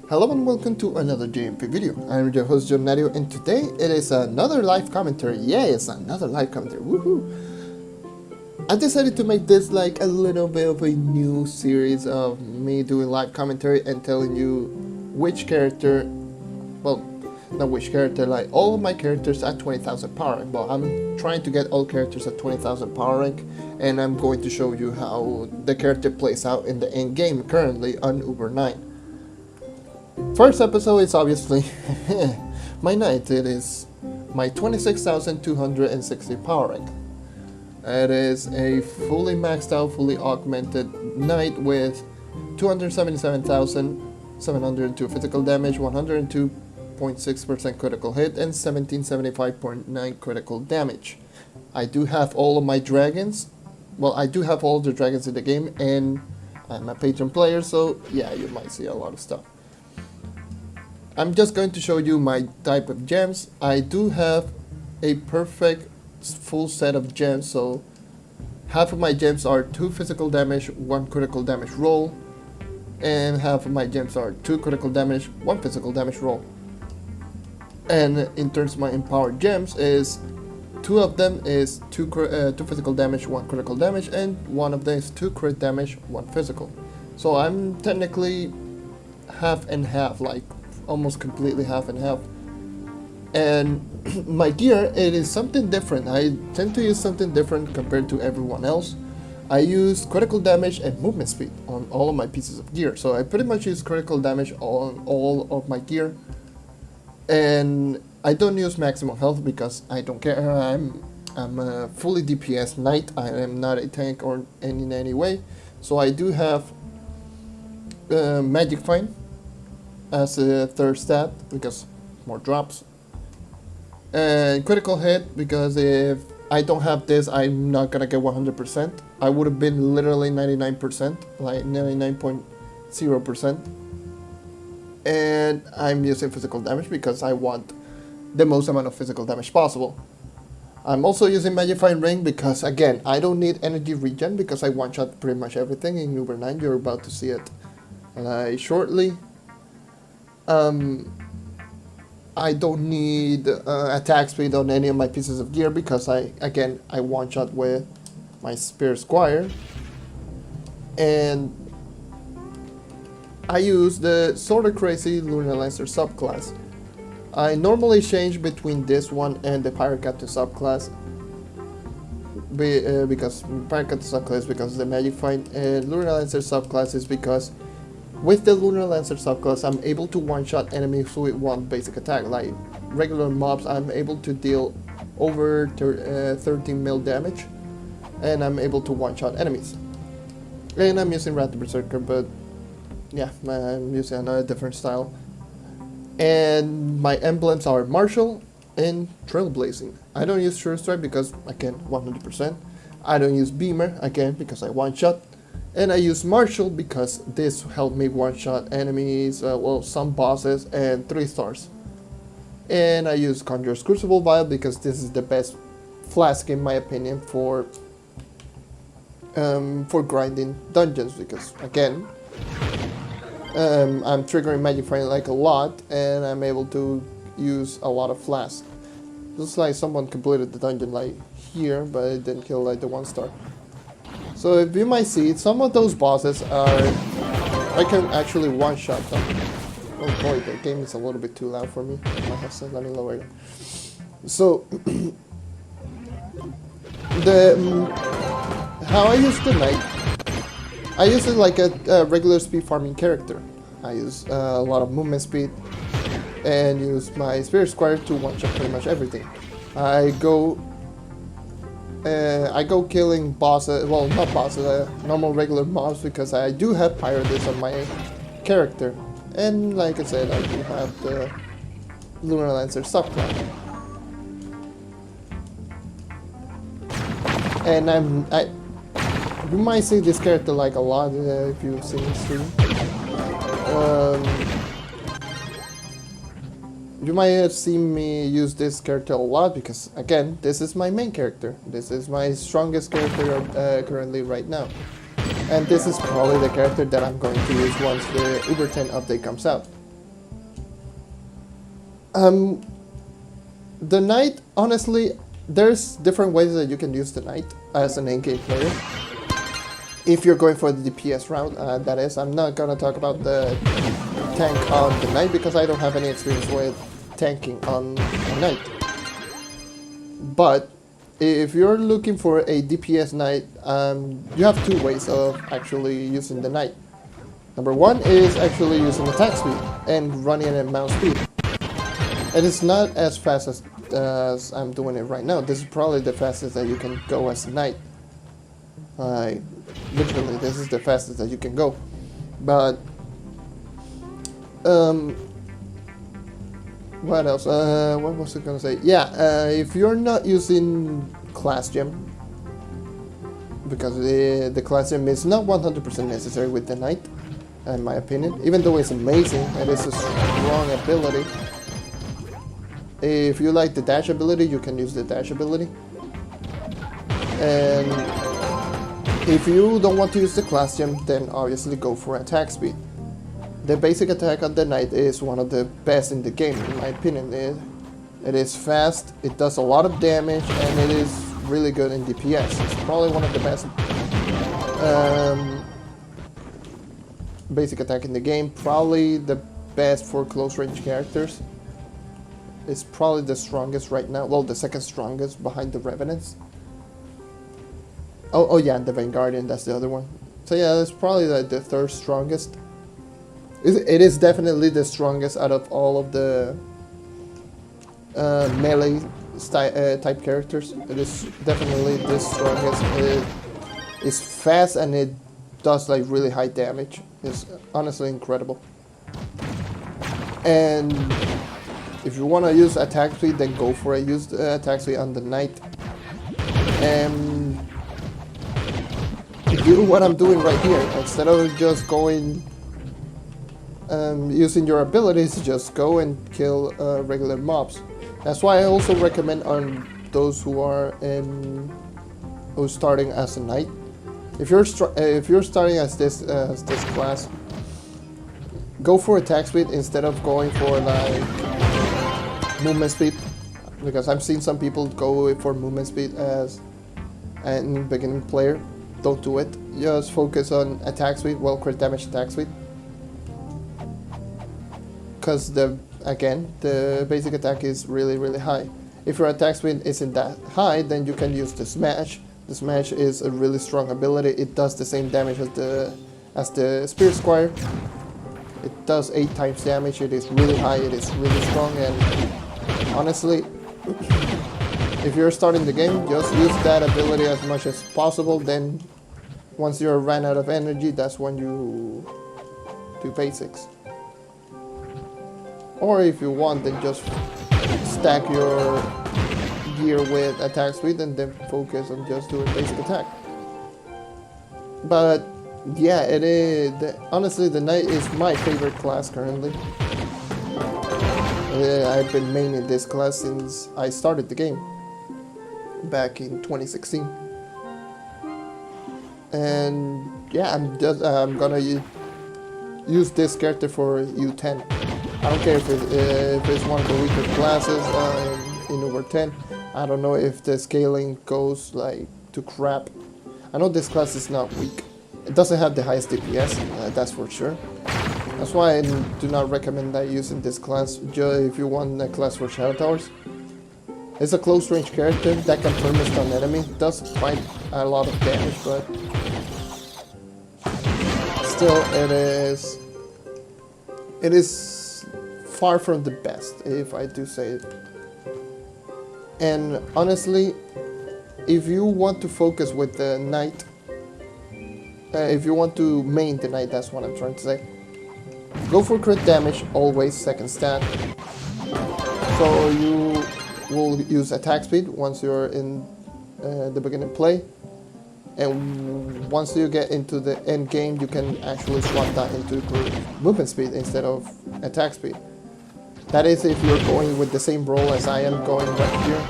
Hello and welcome to another JMP video. I'm your host JonNario, and today it is another live commentary. Yeah, it's another live commentary. Woohoo! I decided to make this like a little bit of a new series of me doing live commentary and telling you which character, well, not which character, like all of my characters at 20,000 power rank. Well, I'm trying to get all characters at 20,000 power rank, and I'm going to show you how the character plays out in the end game currently on Uber 9. First episode is obviously my knight. It is my 26,260 power rank. It is a fully maxed out, fully augmented knight with 277,702 physical damage, 102.6% critical hit, and 1775.9 critical damage. I do have all of my dragons. Well, I do have all the dragons in the game, and I'm a patron player, so yeah, you might see a lot of stuff. I'm just going to show you my type of gems. I do have a perfect full set of gems, so half of my gems are 2 physical damage, 1 critical damage roll, and half of my gems are 2 critical damage, 1 physical damage roll. And in terms of my empowered gems, is 2 of them is 2 physical damage, 1 critical damage, and 1 of them is 2 crit damage, 1 physical. So I'm technically half and half, like almost completely half and half. And my gear, it is something different. I tend to use something different compared to everyone else. I use critical damage and movement speed on all of my pieces of gear. So I pretty much use critical damage on all of my gear. And I don't use maximum health because I don't care. I'm a fully DPS knight. I am not a tank or in any way. So I do have magic find as a third stat because more drops, and critical hit because if I don't have this, I'm not gonna get 100%. I would have been literally 99%, like 99.0%. And I'm using physical damage because I want the most amount of physical damage possible. I'm also using Magifying Ring because, again, I don't need energy regen because I one-shot pretty much everything in Uber 9. You're about to see it shortly. I don't need attack speed on any of my pieces of gear because I one-shot with my Spear Squire. And I use the sort of crazy Lunar Lancer subclass. I normally change between this one and the Pirate Captain subclass because Pirate Captain subclass is because of the magic find, and Lunar Lancer subclass is because with the Lunar Lancer subclass, I'm able to one-shot enemies with one basic attack. Like regular mobs, I'm able to deal over 13 mil damage, and I'm able to one-shot enemies. And I'm using Rat the Berserker, but yeah, I'm using another different style. And my emblems are Martial and Trailblazing. I don't use Sure Strike because, again, 100%. I don't use Beamer, again, because I one-shot. And I use Martial because this helped me one-shot enemies, well, some bosses, and 3 stars. And I use Conjurer's Crucible Vial because this is the best flask in my opinion for grinding dungeons because, again, I'm triggering Magic Find like a lot and I'm able to use a lot of flasks. Looks like someone completed the dungeon like here, but it didn't kill like the 1 star. So if you might see, some of those bosses are, I can actually one-shot them. Oh boy, the game is a little bit too loud for me. My headset, let me lower it. So, how I use the knight, I use it like a regular speed farming character. I use a lot of movement speed and use my Spirit Squire to one-shot pretty much everything. I go killing bosses, well, not bosses, normal regular mobs because I do have Pirates on my character. And like I said, I do have the Lunar Lancer subclass. And you might see this character like a lot if you've seen the stream. You might have seen me use this character a lot because, again, this is my main character. This is my strongest character currently right now. And this is probably the character that I'm going to use once the Uber 10 update comes out. Um, the knight, honestly, there's different ways that you can use the knight as an in-game player. If you're going for the DPS route, that is. I'm not gonna talk about the tank on the knight because I don't have any experience with tanking on a knight. But if you're looking for a DPS knight, you have two ways of actually using the knight. Number one is actually using attack speed and running at mouse speed. And it's not as fast as I'm doing it right now. This is probably the fastest that you can go as a knight. Literally, this is the fastest that you can go. But what else? What was I gonna say? Yeah, if you're not using class gem, because the class gem is not 100% necessary with the knight, in my opinion. Even though it's amazing and it's a strong ability. If you like the dash ability, you can use the dash ability. And if you don't want to use the class gem, then obviously go for attack speed. The basic attack on the knight is one of the best in the game, in my opinion. It is fast, it does a lot of damage, and it is really good in DPS. It's probably one of the best basic attack in the game. Probably the best for close range characters. It's probably the strongest right now. Well, the second strongest behind the Revenants. Oh yeah, the Vanguardian, that's the other one. So yeah, it's probably the third strongest. It is definitely the strongest out of all of the melee type characters. It is definitely the strongest. It is fast and it does like really high damage. It's honestly incredible. And if you want to use attack speed, then go for it. Use the attack speed on the knight. And do what I'm doing right here. Instead of just going using your abilities, just go and kill regular mobs. That's why I also recommend on those who's starting as a knight. If you're starting as this class, go for attack speed instead of going for like movement speed, because I've seen some people go for movement speed as an beginning player. Don't do it. Just focus on attack speed, well, crit damage attack speed. Because the basic attack is really high. If your attack speed isn't that high, then you can use the smash. The smash is a really strong ability. It does the same damage as the Spirit Squire. It does 8 times damage. It is really high. It is really strong. And honestly, if you're starting the game, just use that ability as much as possible. Then once you're ran out of energy, that's when you do basics. Or if you want, then just stack your gear with attack speed and then focus on just doing basic attack. But yeah, it is. Honestly, the knight is my favorite class currently. I've been maining this class since I started the game back in 2016. And yeah, I'm gonna use this character for U10. I don't care if it's one of the weaker classes in over 10. I don't know if the scaling goes like to crap. I know this class is not weak. It doesn't have the highest DPS, that's for sure. That's why I do not recommend that using this class if you want a class for Shadow Towers. It's a close range character that can perma stun enemy. It does quite a lot of damage, but still it is far from the best, if I do say it. And honestly, if you want to focus with the knight, if you want to main the knight, that's what I'm trying to say. Go for crit damage, always second stat. So you will use attack speed once you're in the beginning play. And once you get into the end game, you can actually swap that into movement speed instead of attack speed. That is if you're going with the same role as I am going right here.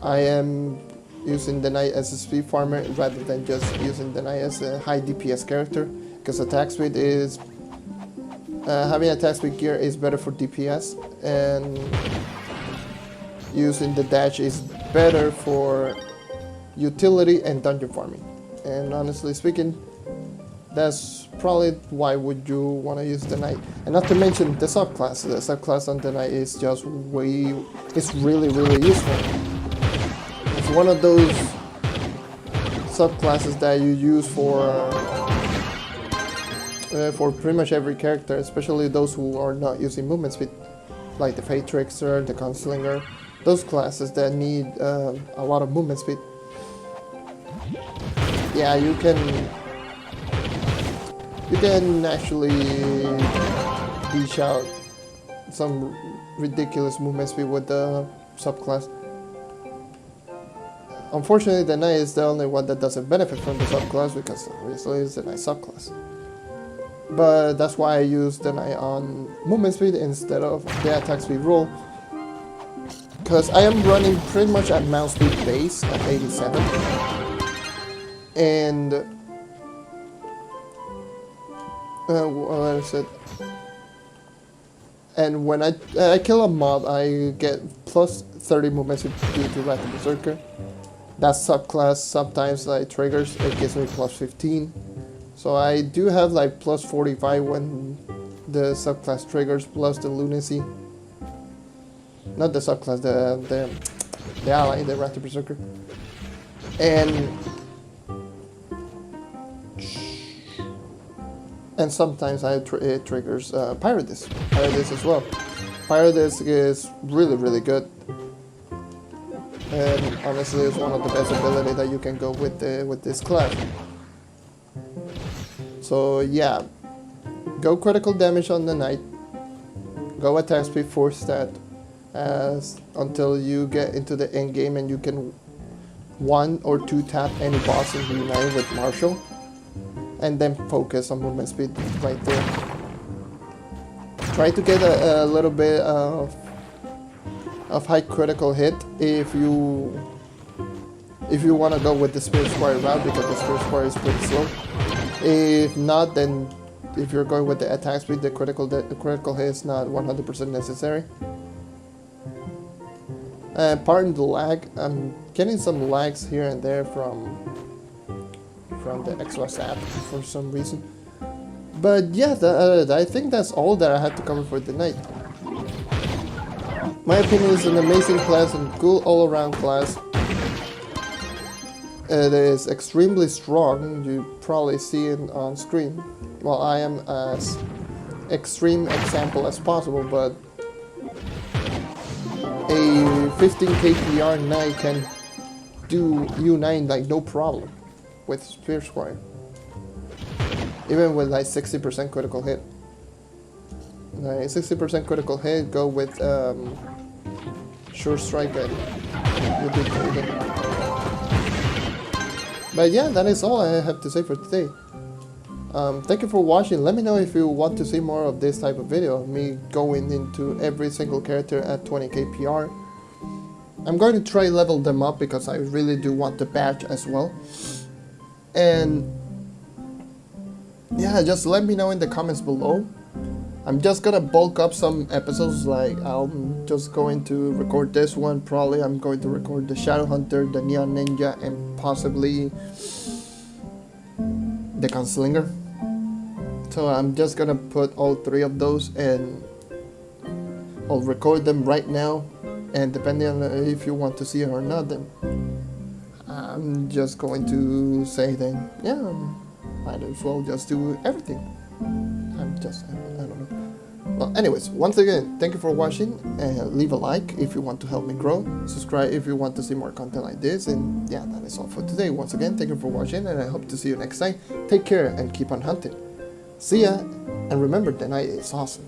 I am using the knight as a speed farmer rather than just using the knight as a high DPS character, because attack speed is Having attack speed gear is better for DPS, and using the dash is better for utility and dungeon farming. And honestly speaking, that's probably why would you want to use the knight. And not to mention the subclass. The subclass on the knight is just it's really useful. It's one of those subclasses that you use for pretty much every character, especially those who are not using movement speed, like the Fate Trickster, the Gunslinger, those classes that need a lot of movement speed. Yeah, you can actually dish out some ridiculous movement speed with the subclass. Unfortunately, the knight is the only one that doesn't benefit from the subclass because obviously it's a knight subclass. But that's why I use the knight on movement speed instead of the attack speed roll. Because I am running pretty much at mouse speed base at 87. And what is it? And when I kill a mob, I get plus 30 movement speed due to Wrath of Berserker. That subclass sometimes like triggers, it gives me plus 15. So I do have like plus 45 when the subclass triggers, plus the lunacy. Not the subclass, the ally, the Wrath of Berserker. And sometimes it triggers Pirate Disc as well. Pirate Disc is really good. And honestly, it's one of the best abilities that you can go with this class. So yeah, go critical damage on the knight. Go attack speed 4 stat until you get into the end game and you can 1 or 2 tap any boss in V9 with Marshall, and then focus on movement speed right there. Try to get a little bit of high critical hit if you want to go with the Spirit Squire route, because the Spirit Squire is pretty slow. If not, then if you're going with the attack speed, the critical hit is not 100% necessary. Pardon the lag, I'm getting some lags here and there from the Xbox app for some reason. But yeah, I think that's all that I had to cover for tonight. My opinion is an amazing class and cool all-around class. It is extremely strong, you probably see it on screen. Well, I am as extreme example as possible, but a 15k PR knight can do U9 like no problem with Spear Squire. Even with like 60% critical hit. Like 60% critical hit, go with Sure Strike and you'll be golden. But yeah, that is all I have to say for today. Thank you for watching. Let me know if you want to see more of this type of video, me going into every single character at 20k PR. I'm going to try level them up because I really do want the badge as well. And yeah, just let me know in the comments below. I'm just gonna bulk up some episodes, like I'm just going to record this one, probably I'm going to record the Shadow Hunter, the Neon Ninja, and possibly the Gunslinger. So I'm just gonna put all 3 of those and I'll record them right now, and depending on if you want to see it or not, then I'm just going to say then, yeah, might as well just do everything. I don't know. Well, anyways, once again, thank you for watching, and leave a like if you want to help me grow, subscribe if you want to see more content like this, and yeah, that is all for today. Once again, thank you for watching, and I hope to see you next time. Take care and keep on hunting. See ya, and remember, the night is awesome.